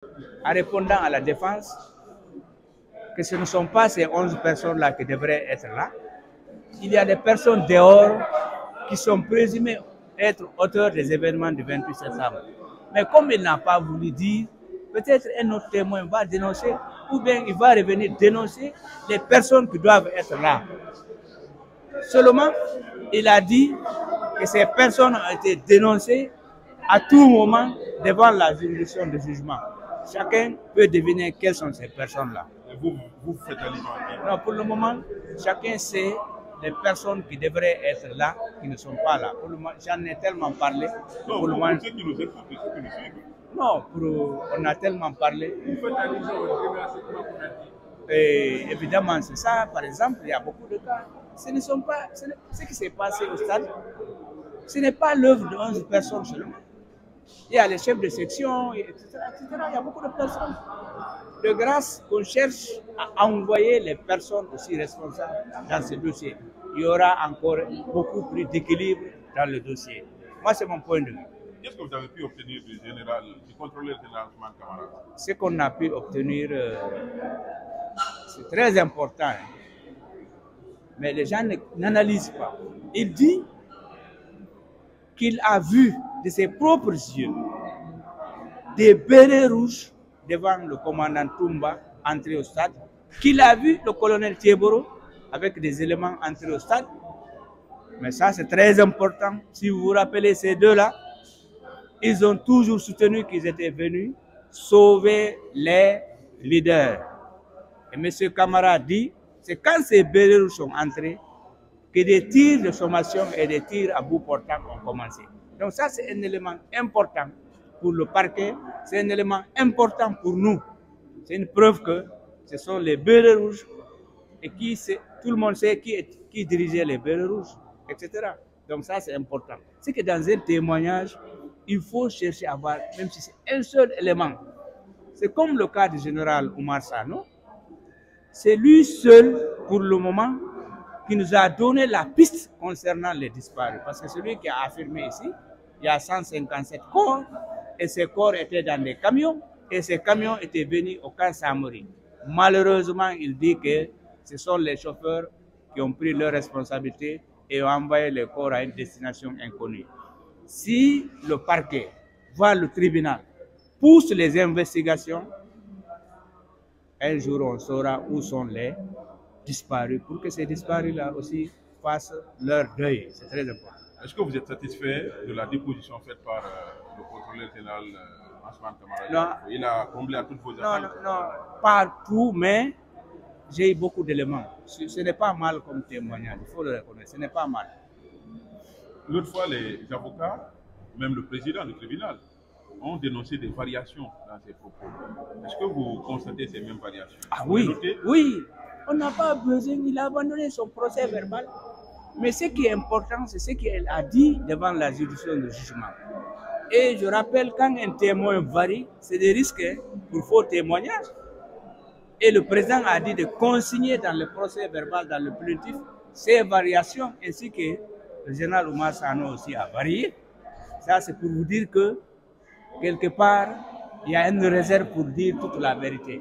en répondant à la défense que ce ne sont pas ces 11 personnes-là qui devraient être là. Il y a des personnes dehors qui sont présumées être auteurs des événements du 28 septembre. Mais comme il n'a pas voulu dire, peut-être un autre témoin va dénoncer, ou bien il va revenir dénoncer les personnes qui doivent être là. Seulement, il a dit que ces personnes ont été dénoncées à tout moment devant la juridiction de jugement. Chacun peut deviner quelles sont ces personnes-là. Vous faites allusion à qui? Non, pour le moment, chacun sait les personnes qui devraient être là, qui ne sont pas là. J'en ai tellement parlé. Non, pour le moment, ceux qui nous écoutent, ceux qui nous suivent. non, on a tellement parlé. Vous faites allusion au premier enseignement qu'on a dit. Et évidemment, c'est ça. Par exemple, il y a beaucoup de cas. Ce qui s'est passé au stade, ce n'est pas l'œuvre de 11 personnes seulement. Il y a les chefs de section, etc., etc. Il y a beaucoup de personnes. De grâce qu'on cherche à envoyer les personnes aussi responsables dans ce dossier. Il y aura encore beaucoup plus d'équilibre dans le dossier. Moi, c'est mon point de vue. Qu'est-ce que vous avez pu obtenir du contrôleur général Ousmane Camara? Ce qu'on a pu obtenir, c'est très important. Mais les gens n'analysent pas. Il dit qu'il a vu de ses propres yeux des bérets rouges devant le commandant Toumba entrer au stade, qu'il a vu le colonel Thieboro avec des éléments entrer au stade. Mais ça, c'est très important. Si vous vous rappelez ces deux-là, ils ont toujours soutenu qu'ils étaient venus sauver les leaders. Et M. Camara dit, c'est quand ces bérets rouges sont entrés que des tirs de sommation et des tirs à bout portant ont commencé. Donc ça, c'est un élément important pour le parquet, c'est un élément important pour nous. C'est une preuve que ce sont les bérets rouges et tout le monde sait qui dirigeait les bérets rouges, etc. Donc ça, c'est important. C'est que dans un témoignage, il faut chercher à voir, même si c'est un seul élément. C'est comme le cas du général Oumar Sano. C'est lui seul, pour le moment, qui nous a donné la piste concernant les disparus. Parce que celui qui a affirmé ici, il y a 157 corps, et ces corps étaient dans des camions, et ces camions étaient venus au camp Samori. Malheureusement, il dit que ce sont les chauffeurs qui ont pris leurs responsabilités et ont envoyé les corps à une destination inconnue. Si le parquet, voire le tribunal, pousse les investigations, un jour on saura où sont les disparus, pour que ces disparus-là aussi fassent leur deuil. C'est très important. Est-ce que vous êtes satisfait de la déposition faite par le contrôleur général Ousmane Camara? Non. Il a comblé à toutes vos attentes? Non, pas tout, mais j'ai eu beaucoup d'éléments. Ce n'est pas mal comme témoignage, il faut le reconnaître, ce n'est pas mal. L'autre fois, les avocats, même le président du tribunal, ont dénoncé des variations dans ses propos. Est-ce que vous constatez ces mêmes variations? Ah oui, oui. On n'a pas besoin, il a abandonné son procès verbal. Mais ce qui est important, c'est ce qu'elle a dit devant la juridiction de jugement. Et je rappelle, quand un témoin varie, c'est des risques pour faux témoignage. Et le président a dit de consigner dans le procès verbal, dans le plaintif, ces variations, ainsi que le général Oumar Sano aussi a varié. Ça, c'est pour vous dire que, quelque part, il y a une réserve pour dire toute la vérité.